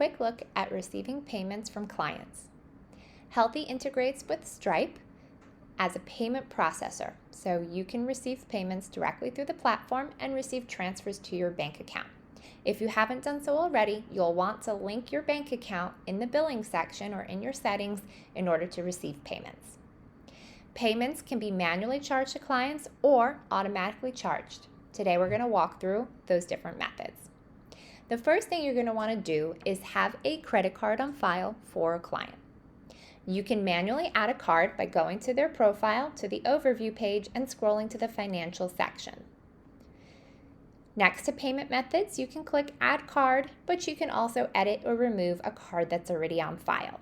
quick look at receiving payments from clients. Healthie integrates with Stripe as a payment processor, so you can receive payments directly through the platform and receive transfers to your bank account. If you haven't done so already, you'll want to link your bank account in the billing section or in your settings in order to receive payments. Payments can be manually charged to clients or automatically charged. Today we're going to walk through those different methods. The first thing you're going to want to do is have a credit card on file for a client. You can manually add a card by going to their profile, to the overview page, and scrolling to the financial section. Next to payment methods, you can click Add Card, but you can also edit or remove a card that's already on file.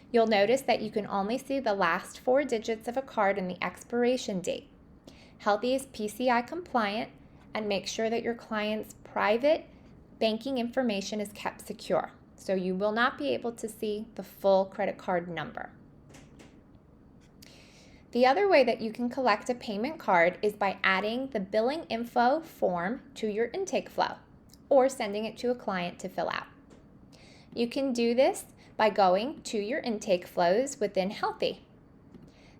You'll notice that you can only see the last 4 digits of a card and the expiration date. Healthie is PCI compliant and make sure that your client's private banking information is kept secure, so you will not be able to see the full credit card number. The other way that you can collect a payment card is by adding the billing info form to your intake flow or sending it to a client to fill out. You can do this by going to your intake flows within Healthie.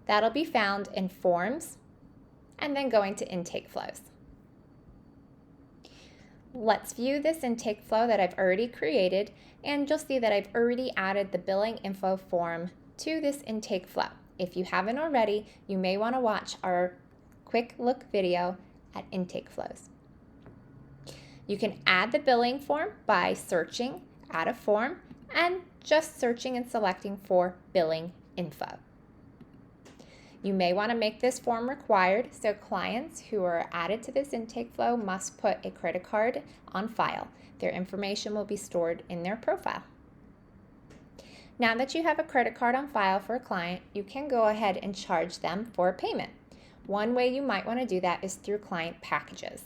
That'll be found in Forms and then going to Intake Flows. Let's view this intake flow that I've already created, and you'll see that I've already added the billing info form to this intake flow. If you haven't already, you may want to watch our quick look video at intake flows. You can add the billing form by searching, add a form, and just searching and selecting for billing info. You may want to make this form required, so clients who are added to this intake flow must put a credit card on file. Their information will be stored in their profile. Now that you have a credit card on file for a client, you can go ahead and charge them for a payment. One way you might want to do that is through client packages.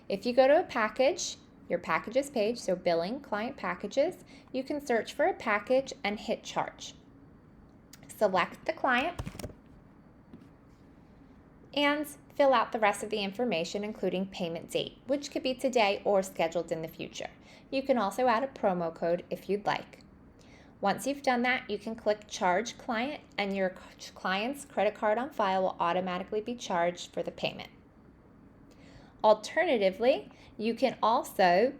If you go to a package, your packages page, so billing, client packages, you can search for a package and hit charge. Select the client and fill out the rest of the information, including payment date, which could be today or scheduled in the future. You can also add a promo code if you'd like. Once you've done that, you can click Charge Client, and your client's credit card on file will automatically be charged for the payment. Alternatively, you can also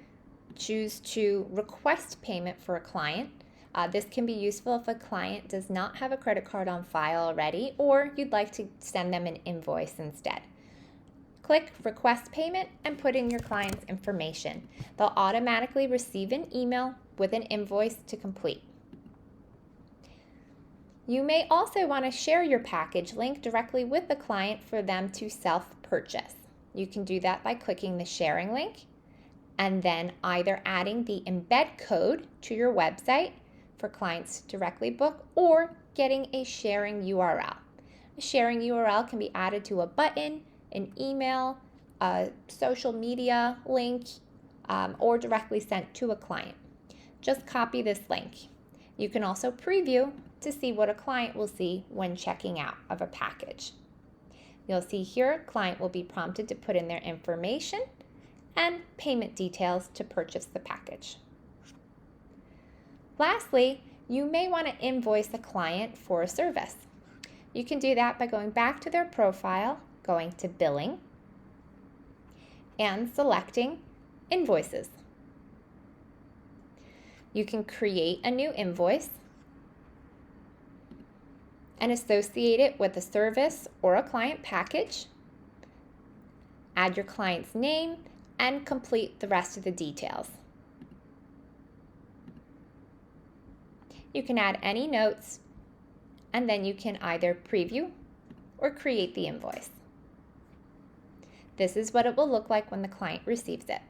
choose to request payment for a client. This can be useful if a client does not have a credit card on file already, or you'd like to send them an invoice instead. Click Request Payment and put in your client's information. They'll automatically receive an email with an invoice to complete. You may also want to share your package link directly with the client for them to self-purchase. You can do that by clicking the sharing link and then either adding the embed code to your website for clients to directly book or getting a sharing URL. A sharing URL can be added to a button, an email, a social media link, or directly sent to a client. Just copy this link. You can also preview to see what a client will see when checking out of a package. You'll see here, client will be prompted to put in their information and payment details to purchase the package. Lastly, you may want to invoice a client for a service. You can do that by going back to their profile, going to Billing, and selecting Invoices. You can create a new invoice and associate it with a service or a client package. Add your client's name and complete the rest of the details. You can add any notes, and then you can either preview or create the invoice. This is what it will look like when the client receives it.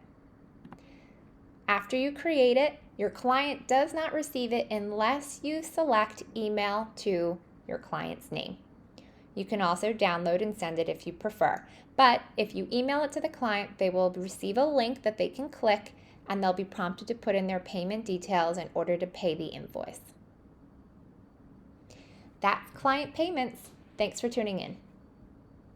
After you create it, your client does not receive it unless you select email to your client's name. You can also download and send it if you prefer. But if you email it to the client, they will receive a link that they can click, and they'll be prompted to put in their payment details in order to pay the invoice. That's client payments. Thanks for tuning in.